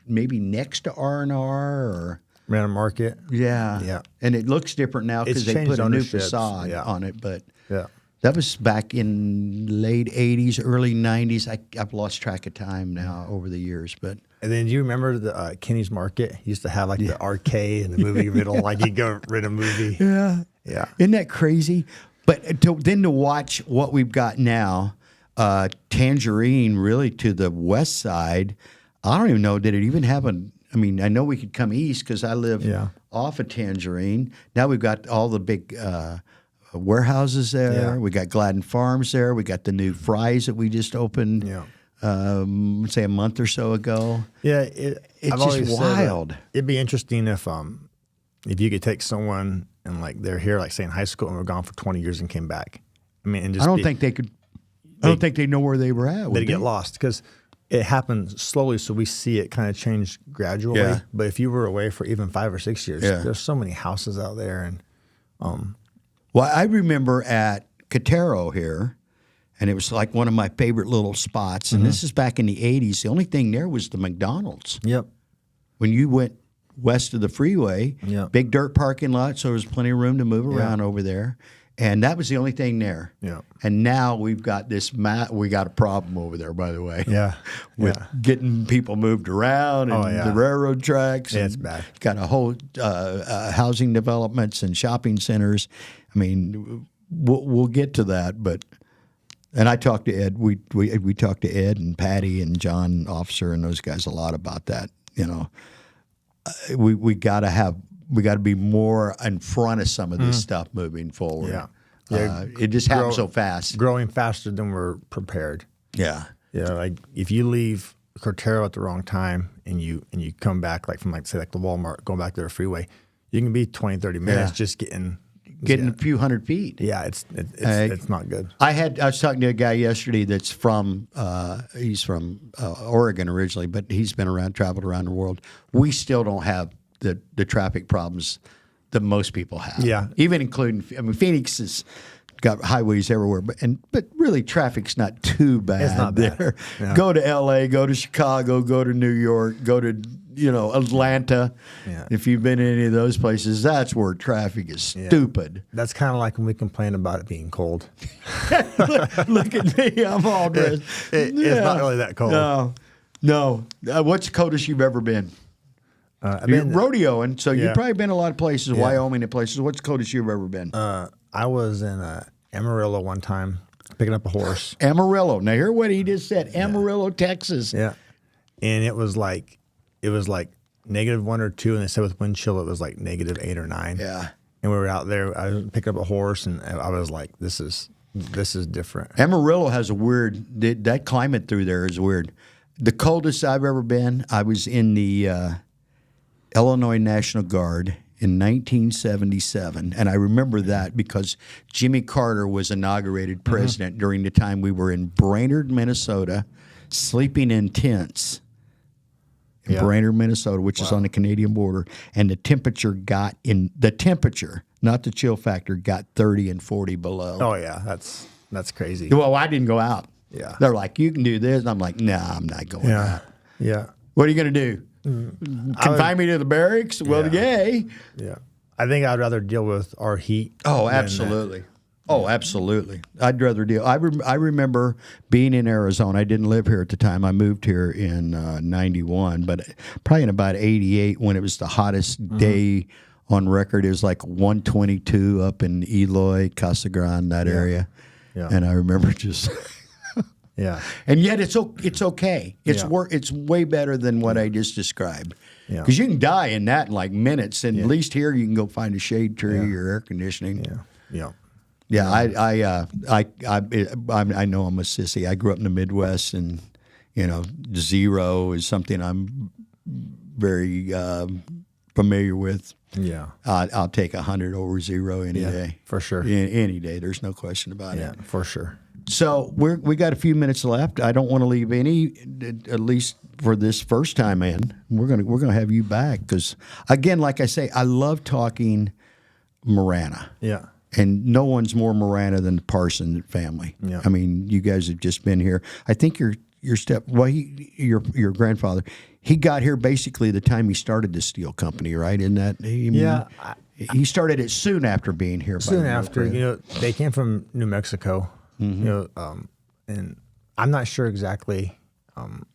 maybe next to R&R or Marana Market. Yeah. Yeah. And it looks different now because they put a new facade Yeah. on it. But Yeah. that was back in late 80s, early 90s. I've lost track of time now over the years. But And then do you remember the Kenny's Market? He used to have like the arcade and the movie riddle, like he'd go rent a movie. yeah. Yeah. Isn't that crazy? But then to watch what we've got now, Tangerine really to the west side, I don't even know, did it even have I mean, I know we could come east because I live off of Tangerine. Now we've got all the big warehouses there. Yeah. We got Gladden Farms there. We got the new Fry's that we just opened, say a month or so ago. Yeah, it's I've just always said wild. It'd be interesting if you could take someone and like they're here, like say in high school, and were gone for 20 years and came back. I mean, and just I don't think they could. I don't think they know where they were at. They'd get lost because it happens slowly, so we see it kind of change gradually. Yeah. But if you were away for even 5 or 6 years, there's so many houses out there, and Well, I remember at Cotero here, and it was like one of my favorite little spots. And this is back in the 80s. The only thing there was the McDonald's. Yep. When you went west of the freeway, big dirt parking lot, so there was plenty of room to move around over there. And that was the only thing there. Yeah. And now we've got this we got a problem over there, by the way. Yeah. With getting people moved around and the railroad tracks. Yeah, and it's bad. Got a whole housing developments and shopping centers. I mean, we'll get to that, but and I talked to Ed. We talked to Ed and Patty and John Officer and those guys a lot about that. We got to be more in front of some of this stuff moving forward. Yeah. It just happens so fast. Growing faster than we're prepared. Yeah. Yeah, like if you leave Cotero at the wrong time and you come back like from like say like the Walmart, going back to the freeway, you can be 20, 30 minutes just getting a few hundred feet. Yeah, it's not good. I was talking to a guy yesterday that's from he's from Oregon originally, but he's been traveled around the world. We still don't have the traffic problems that most people have. Yeah. Even including, Phoenix has got highways everywhere, but really traffic's not too bad. It's not bad. there. Yeah. Go to L.A., go to Chicago, go to New York, go to Atlanta. Yeah. If you've been in any of those places, that's where traffic is stupid. That's kind of like when we complain about it being cold. Look at me, I'm all dressed. It's not really that cold. No. What's the coldest you've ever been? You're rodeoing, so you've probably been a lot of places, Wyoming and places. What's the coldest you've ever been? I was in Amarillo one time picking up a horse. Amarillo. Now hear what he just said. Amarillo, Texas. Yeah, and it was like -1 or 2, and they said with wind chill it was like -8 or 9. Yeah, and we were out there. I picked up a horse, and I was like, "This is different." Amarillo has a weird. That climate through there is weird. The coldest I've ever been, I was in the Illinois National Guard in 1977, and I remember that because Jimmy Carter was inaugurated president during the time we were in Brainerd, Minnesota, sleeping in tents in Brainerd, Minnesota, which is on the Canadian border, and the temperature, not the chill factor, got 30 and 40 below. Oh yeah, that's crazy. Well, I didn't go out. Yeah, they're like, you can do this, and I'm like, nah, I'm not going out. Yeah, what are you going to do? Confine me to the barracks? Well, yay. Yeah. I think I'd rather deal with our heat. Oh, absolutely. Absolutely. I'd rather deal. I remember being in Arizona. I didn't live here at the time. I moved here in 91, but probably in about 88 when it was the hottest day on record. It was like 122 up in Eloy, Casa Grande, that area. Yeah. And I remember just... Yeah, and yet it's okay. It's way better than what I just described. Yeah, because you can die in that in like minutes, and at least here you can go find a shade tree or air conditioning. Yeah. I know I'm a sissy. I grew up in the Midwest, and zero is something I'm very familiar with. Yeah. I'll take 100 over 0 any day. For sure. Any day. There's no question about it. Yeah, for sure. So we got a few minutes left. I don't want to leave any, at least for this first time in. We're gonna have you back because, again, like I say, I love talking Marana. Yeah. And no one's more Marana than the Parsons family. Yeah. I mean, you guys have just been here. I think your your grandfather, he got here basically the time he started the steel company, right? Isn't that? He started it soon after being here. Soon after, they came from New Mexico, and I'm not sure exactly. I'm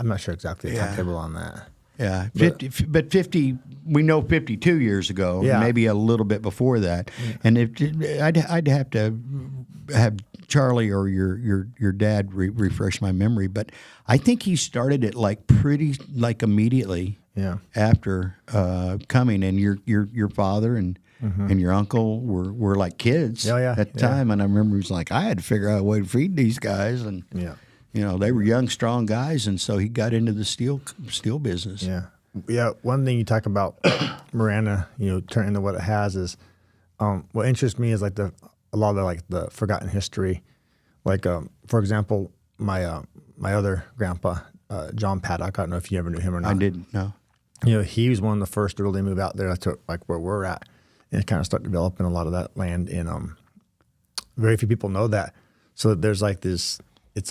not sure exactly the timetable on that. Yeah, 50. We know 52 years ago, maybe a little bit before that. And I'd have to have Charlie or your dad refresh my memory, but I think he started it pretty immediately. Yeah. After coming, and your father and your uncle were like kids at the time, and I remember he was like, I had to figure out a way to feed these guys, and they were young, strong guys, and so he got into the steel business. Yeah. One thing you talk about Marana, turn into what it has is, what interests me is a lot of the forgotten history. For example, my other grandpa, John Paddock. I don't know if you ever knew him or not. I didn't know. He was one of the first to really move out there to where we're at, and kind of start developing a lot of that land. And very few people know that. So there's this. It's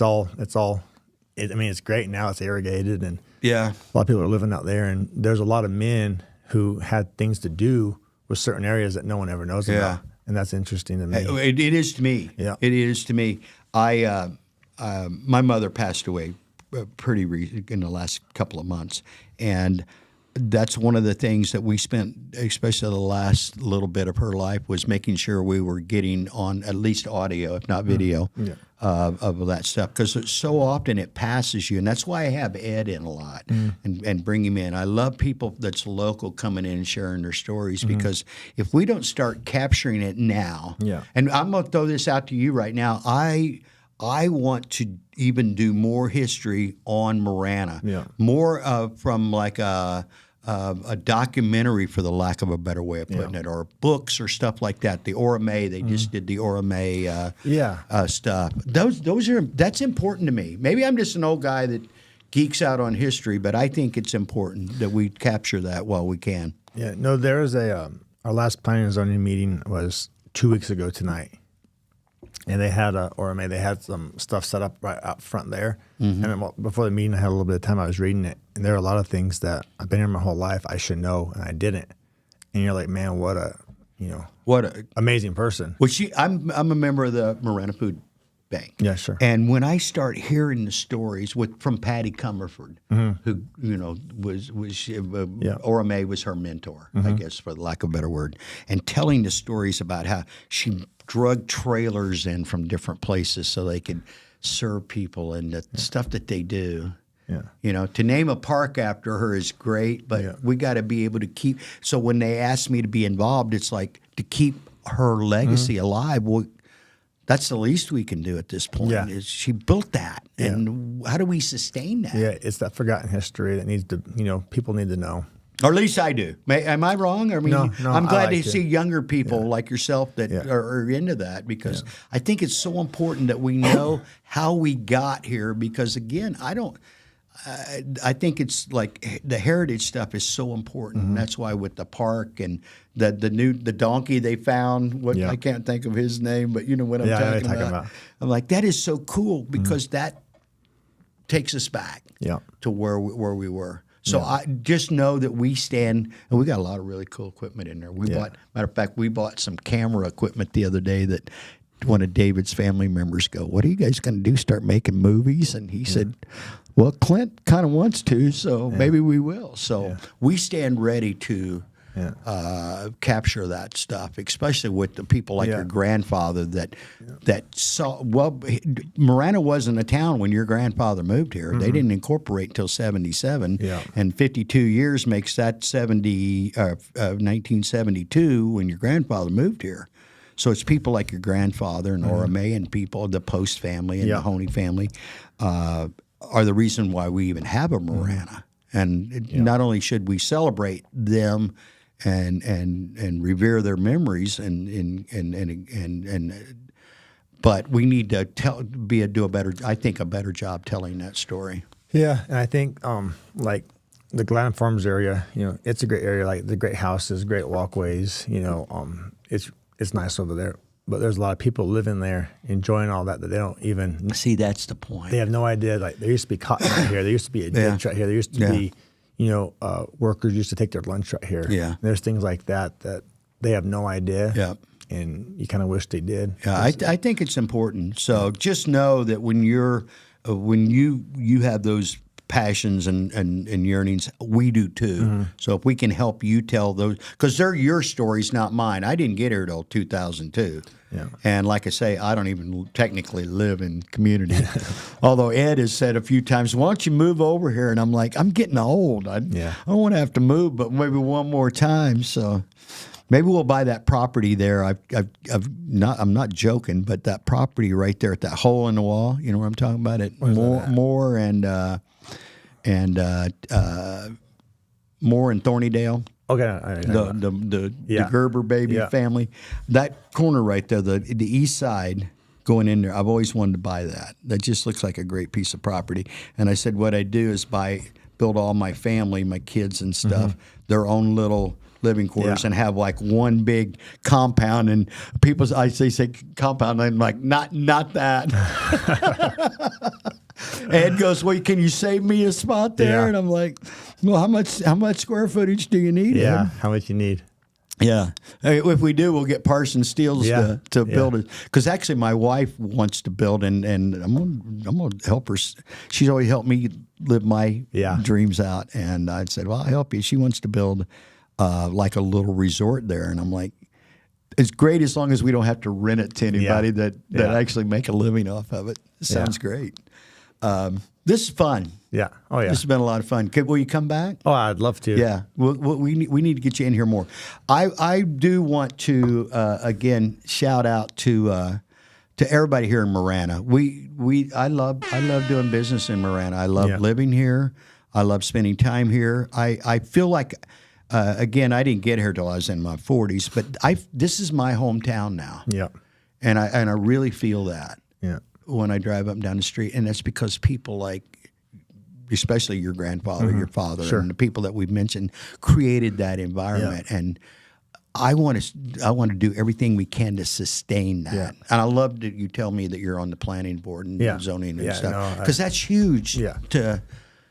great now. It's irrigated, and a lot of people are living out there. And there's a lot of men who had things to do with certain areas that no one ever knows about, and that's interesting to me. It is to me. Yeah, it is to me. My mother passed away pretty in the last couple of months, and that's one of the things that we spent, especially the last little bit of her life, was making sure we were getting on at least audio, if not video, of that stuff. Because so often it passes you, and that's why I have Ed in a lot and bring him in. I love people that's local coming in and sharing their stories, because if we don't start capturing it now, and I'm going to throw this out to you right now, I want to even do more history on Marana, more from a documentary, for the lack of a better way of putting it, or books or stuff like that. The Orame, they just did the Orame stuff. That's important to me. Maybe I'm just an old guy that geeks out on history, but I think it's important that we capture that while we can. Yeah, no, there is our last planning and zoning meeting was 2 weeks ago tonight. And they had they had some stuff set up right out front there. And then, before the meeting, I had a little bit of time. I was reading it, and there are a lot of things that I've been here my whole life I should know, and I didn't. And you're like, man, what a amazing person. Well, I'm a member of the Marana Food Bank. Yeah, sure. And when I start hearing the stories from Patty Comerford, who was Orame was her mentor, I guess, for the lack of a better word, and telling the stories about how she drug trailers in from different places so they could serve people, and the stuff that they do. To name a park after her is great, but we got to be able to keep. So when they asked me to be involved, it's like to keep her legacy alive. Well, that's the least we can do at this point. Is she built that, and how do we sustain that? Yeah, it's that forgotten history that needs to, people need to know. Or at least I do. Am I wrong? I mean, no, I'm glad to see younger people like yourself that are into that, because I think it's so important that we know how we got here. Because again, I think it's like the heritage stuff is so important. And that's why with the park and the donkey they found, I can't think of his name, but you know what I'm talking about. I'm like, that is so cool, because that takes us back to where we were. So I just know that we stand, and we got a lot of really cool equipment in there. Matter of fact, we bought some camera equipment the other day that one of David's family members go, what are you guys going to do, start making movies? And he said, well, Clint kind of wants to, so maybe we will. So we stand ready to capture that stuff, especially with the people like your grandfather that saw. Well, Marana wasn't a town when your grandfather moved here. They didn't incorporate until 1977, and 52 years makes that 1972 when your grandfather moved here. So it's people like your grandfather and Orame and people, the Post family and the Honey family, are the reason why we even have a Marana. And not only should we celebrate them and revere their memories but we need to do a better job telling that story. Yeah, and I think like the Glen Farms area, it's a great area. Like the great houses, great walkways. It's nice over there. But there's a lot of people living there, enjoying all that they don't even see. That's the point. They have no idea. Like there used to be cotton right here. There used to be a ditch right here. There used to be, workers used to take their lunch right here. Yeah. And there's things like that they have no idea. Yeah. And you kind of wish they did. Yeah, I think it's important. So just know that when you have those passions and yearnings, we do too. Mm-hmm. So if we can help you tell those, because they're your stories, not mine. I didn't get here till 2002. Yeah. And like I say, I don't even technically live in community. Although Ed has said a few times, why don't you move over here? And I'm like, I'm getting old. I don't want to have to move, but maybe one more time. So maybe we'll buy that property there. I'm not joking, but that property right there at that hole in the wall, you know what I'm talking about? Moore and Thornydale. Okay, the Gerber baby family, that corner right there, the east side going in there. I've always wanted to buy that. That just looks like a great piece of property. And I said, what I do is build all my family, my kids and stuff, their own little living quarters and have like one big compound. And they say compound, and I'm like, not that. Ed goes, well, can you save me a spot there? Yeah. And I'm like, well, how much square footage do you need? Yeah, Ed? how much you need? Yeah. If we do, we'll get Parsons Steels to build it. Because actually my wife wants to build, and I'm gonna help her. She's always helped me live my dreams out. And I said, well, I'll help you. She wants to build like a little resort there. And I'm like, it's great as long as we don't have to rent it to anybody that actually make a living off of it. It sounds great. This is fun. Yeah. Oh, yeah. This has been a lot of fun. Will you come back? Oh, I'd love to. Yeah. We need to get you in here more. I do want to again shout out to everybody here in Marana. I love doing business in Marana. I love living here. I love spending time here. I feel like again, I didn't get here till I was in my 40s, but this is my hometown now. Yeah. And I really feel that. Yeah. When I drive up and down the street, and that's because people like, especially your grandfather, your father, and the people that we've mentioned, created that environment. Yeah. And I want to do everything we can to sustain that. Yeah. And I love that you tell me that you're on the planning board and zoning and stuff, because that's huge. Yeah.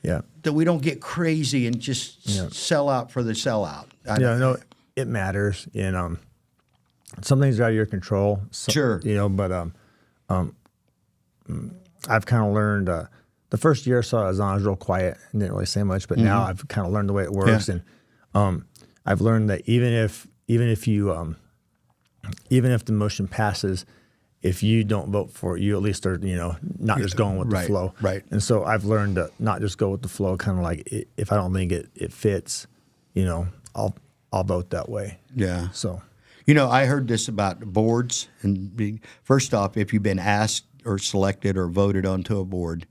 That we don't get crazy and just sell out for the sellout. No, it matters. And some things are out of your control. But I've kind of learned the first year or so I was real quiet and didn't really say much, but now I've kind of learned the way it works, and I've learned that even if the motion passes, if you don't vote for it, you at least are not just going with the flow. Right. And so I've learned to not just go with the flow. Kind of like if I don't think it fits, I'll vote that way. Yeah. So. I heard this about boards, and first off, if you've been asked or selected or voted onto a board,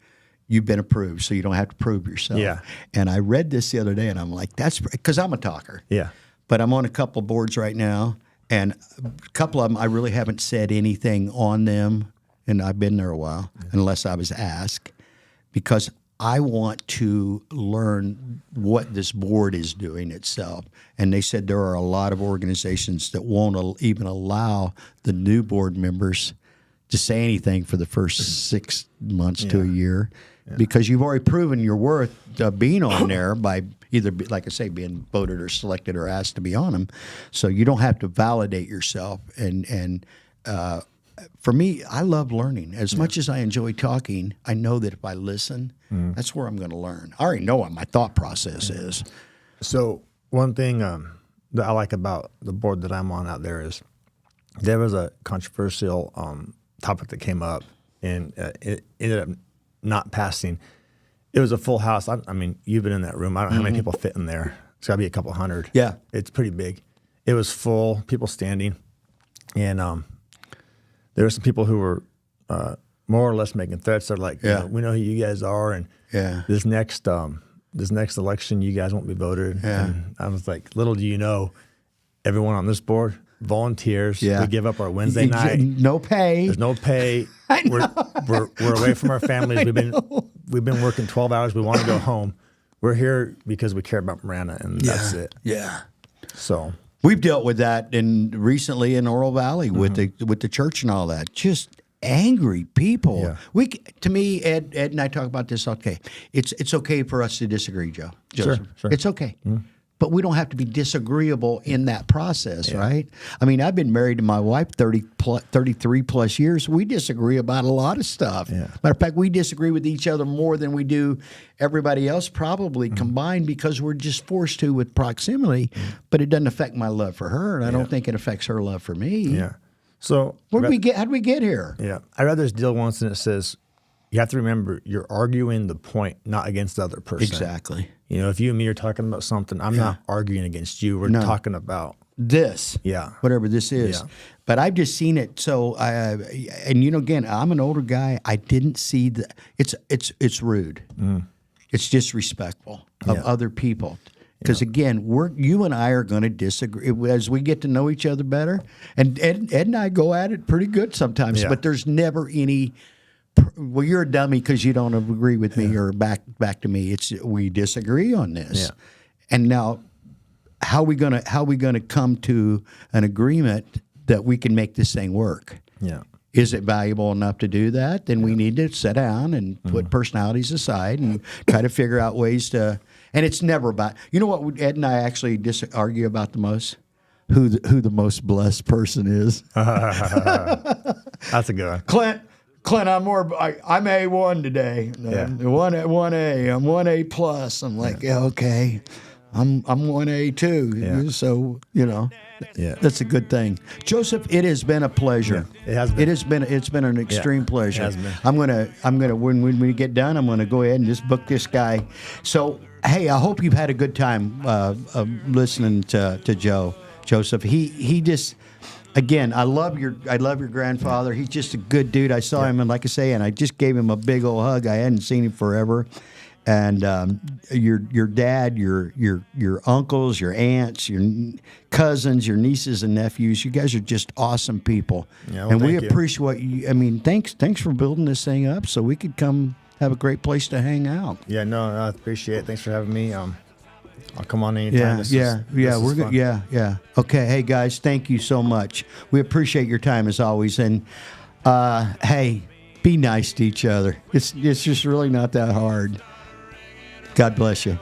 you've been approved, so you don't have to prove yourself. Yeah. And I read this the other day, and I'm like, that's because I'm a talker. Yeah. But I'm on a couple boards right now, and a couple of them I really haven't said anything on them, and I've been there a while, unless I was asked, because I want to learn what this board is doing itself. And they said there are a lot of organizations that won't even allow the new board members to say anything for the first 6 months to a year, because you've already proven your worth being on there by either, like I say, being voted or selected or asked to be on them. So you don't have to validate yourself. And for me, I love learning. As much as I enjoy talking, I know that if I listen, that's where I'm going to learn. I already know what my thought process is. So one thing that I like about the board that I'm on out there is there was a controversial topic that came up, and it ended up not passing. It was a full house. I mean, you've been in that room. I don't know how many people fit in there. It's got to be a couple hundred. Yeah. It's pretty big. It was full, people standing. And there were some people who were more or less making threats. They're like, we know who you guys are. And this next this next election, you guys won't be voted. Yeah. And I was like, little do you know, everyone on this board, volunteers. Yeah. We give up our Wednesday night. No pay. There's no pay. We're away from our families. We've been working 12 hours. We want to go home. We're here because we care about Marana, and that's it. Yeah. So we've dealt with that recently in Oro Valley with the church and all that. Just angry people. Yeah. To me, Ed and I talk about this. Okay, it's okay for us to disagree, Joe. Joseph. Sure. It's okay. Mm-hmm. But we don't have to be disagreeable in that process, right? I mean, I've been married to my wife 33 plus years. We disagree about a lot of stuff. Yeah. Matter of fact, we disagree with each other more than we do everybody else probably combined because we're just forced to with proximity. But it doesn't affect my love for her, and I don't think it affects her love for me. Yeah. So how'd we get here? Yeah. I read this deal once, and it says you have to remember you're arguing the point, not against the other person. Exactly. You know, if you and me are talking about something, I'm not arguing against you. We're talking about this. Yeah. Whatever this is. Yeah. But I've just seen it. So, and you know, again, I'm an older guy. I didn't see it's rude. Mm. It's disrespectful of other people. Because again, you and I are going to disagree as we get to know each other better. And Ed and I go at it pretty good sometimes. But there's never any. Well, you're a dummy because you don't agree with me or back to me. We disagree on this, and now how we gonna come to an agreement that we can make this thing work? Yeah, is it valuable enough to do that? Then we need to sit down and put personalities aside and try to figure out ways to. And it's never about what Ed and I actually argue about the most. Who the most blessed person is? That's a good one. Clint, I'm A1 today. One A. I'm 1A plus. I'm like, okay. I'm 1A too. Yeah. So, that's a good thing. Joseph, it has been a pleasure. Yeah, it has been. It's been an extreme pleasure. It has been. I'm gonna when we get done, I'm gonna go ahead and just book this guy. So hey, I hope you've had a good time listening to Joseph. He just. Again, I love your grandfather. He's just a good dude. I saw him, and like I say, and I just gave him a big old hug. I hadn't seen him forever. And your dad, your uncles, your aunts, your cousins, your nieces and nephews, you guys are just awesome people. Yeah, well, and we appreciate what you. I mean, thanks for building this thing up so we could come have a great place to hang out. Yeah, no, I appreciate it. Thanks for having me. I'll come on anytime. We're good. Yeah. Okay, hey guys, thank you so much. We appreciate your time as always, and hey, be nice to each other. It's just really not that hard. God bless you.